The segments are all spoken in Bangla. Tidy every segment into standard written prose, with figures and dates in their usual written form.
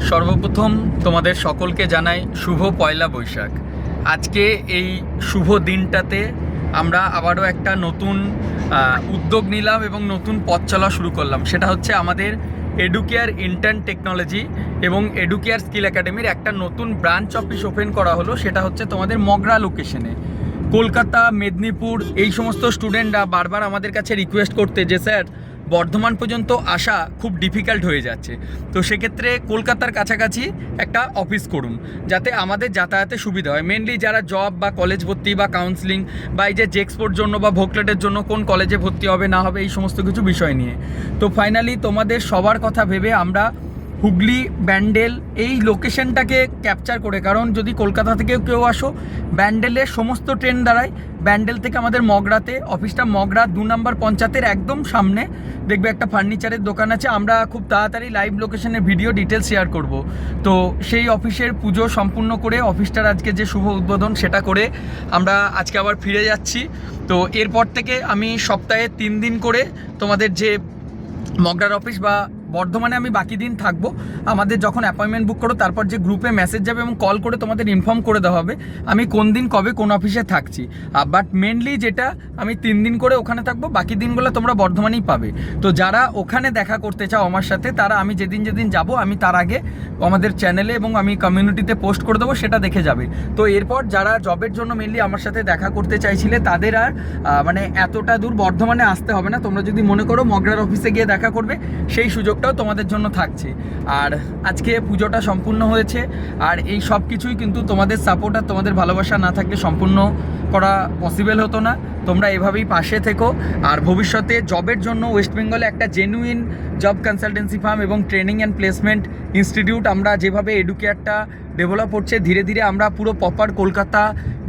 সর্বপ্রথম তোমাদের সকলকে জানাই শুভ পয়লা বৈশাখ। আজকে এই শুভ দিনটাতে আমরা আবারও একটা নতুন উদ্যোগ নিলাম এবং নতুন পথ চলা শুরু করলাম। সেটা হচ্ছে আমাদের এডুকেয়ার ইন্টার্ন টেকনোলজি এবং এডুকেয়ার স্কিল একাডেমির একটা নতুন ব্রাঞ্চ অফিস ওপেন করা হলো। সেটা হচ্ছে তোমাদের মগরা লোকেশনে। কলকাতা, মেদিনীপুর এই সমস্ত স্টুডেন্টরা বারবার আমাদের কাছে রিকোয়েস্ট করতে যে স্যার বর্ধমান পর্যন্ত আসা খুব ডিফিকাল্ট হয়ে যাচ্ছে, তো সেক্ষেত্রে কলকাতার কাছাকাছি একটা অফিস করুন যাতে আমাদের যাতায়াতে সুবিধা হয়। মেনলি যারা জব বা কলেজ ভর্তি বা কাউন্সিলিং বা এই যে জেক্সপোর জন্য বা ভোকলেটের জন্য কোন কলেজে ভর্তি হবে না হবে এই সমস্ত কিছু বিষয় নিয়ে। তো ফাইনালি তোমাদের সবার কথা ভেবে আমরা হুগলি, ব্যান্ডেল এই লোকেশনটাকে ক্যাপচার করে, কারণ যদি কলকাতা থেকেও কেউ আসো ব্যান্ডেলের সমস্ত ট্রেন দাঁড়ায় ব্যান্ডেল থেকে আমাদের মগরাতে। অফিসটা মগরা 2 নম্বর পঞ্চায়েতের একদম সামনে দেখবে একটা ফার্নিচারের দোকান আছে। আমরা খুব তাড়াতাড়ি লাইভ লোকেশনের ভিডিও ডিটেলস শেয়ার করব। তো সেই অফিসের পুজো সম্পূর্ণ করে অফিসটার আজকে যে শুভ উদ্বোধন সেটা করে আমরা আজকে আবার ফিরে যাচ্ছি। তো এরপর থেকে আমি সপ্তাহে 3 দিন করে তোমাদের যে মগরার অফিস বা বর্ধমানে আমি বাকি দিন থাকবো। আমাদের যখন অ্যাপয়েন্টমেন্ট বুক করো তারপর যে গ্রুপে মেসেজ যাবে এবং কল করে তোমাদের ইনফর্ম করে দেওয়া হবে আমি কোন দিন কবে কোন অফিসে থাকছি। বাট মেনলি যেটা আমি 3 দিন করে ওখানে থাকবো, বাকি দিনগুলো তোমরা বর্ধমানেই পাবে। তো যারা ওখানে দেখা করতে চাও আমার সাথে, তারা আমি যেদিন যাব আমি তার আগে আমাদের চ্যানেলে এবং আমি কমিউনিটিতে পোস্ট করে দেবো, সেটা দেখে যাবে। তো এরপর যারা জবের জন্য মেনলি আমার সাথে দেখা করতে চাইছিলে তাদের আর মানে এতটা দূর বর্ধমানে আসতে হবে না। তোমরা যদি মনে করো মগরার অফিসে গিয়ে দেখা করবে সেই সুযোগটাও তোমাদের জন্য থাকছে। আর আজকে পুজোটা সম্পূর্ণ হয়েছে, আর এই সব কিছুই কিন্তু তোমাদের সাপোর্ট আর তোমাদের ভালোবাসা না থাকলে সম্পূর্ণ করা পসিবল হতো না। তোমরা এভাবেই পাশে থেকো। আর ভবিষ্যতে জবের জন্য ওয়েস্ট বেঙ্গলে একটা জেনুইন জব কনসালটেন্সি ফার্ম এবং ট্রেনিং অ্যান্ড প্লেসমেন্ট ইনস্টিটিউট আমরা যেভাবে এডুকেয়ারটা ডেভেলপ হচ্ছে ধীরে ধীরে আমরা পুরো প্রপার কলকাতা,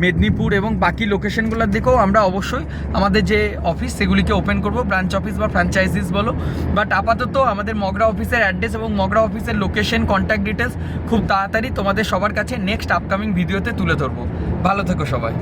মেদিনীপুর এবং বাকি লোকেশনগুলোর দিকেও আমরা অবশ্যই আমাদের যে অফিস সেগুলিকে ওপেন করব, ব্রাঞ্চ অফিস বা ফ্র্যাঞ্চাইজিস বলো। বাট আপাতত আমাদের মগরা অফিসের অ্যাড্রেস এবং মগরা অফিসের লোকেশন, কন্ট্যাক্ট ডিটেলস খুব তাড়াতাড়ি তোমাদের সবার কাছে নেক্সট আপকামিং ভিডিওতে তুলে ধরবো। ভালো থেকো সবাই।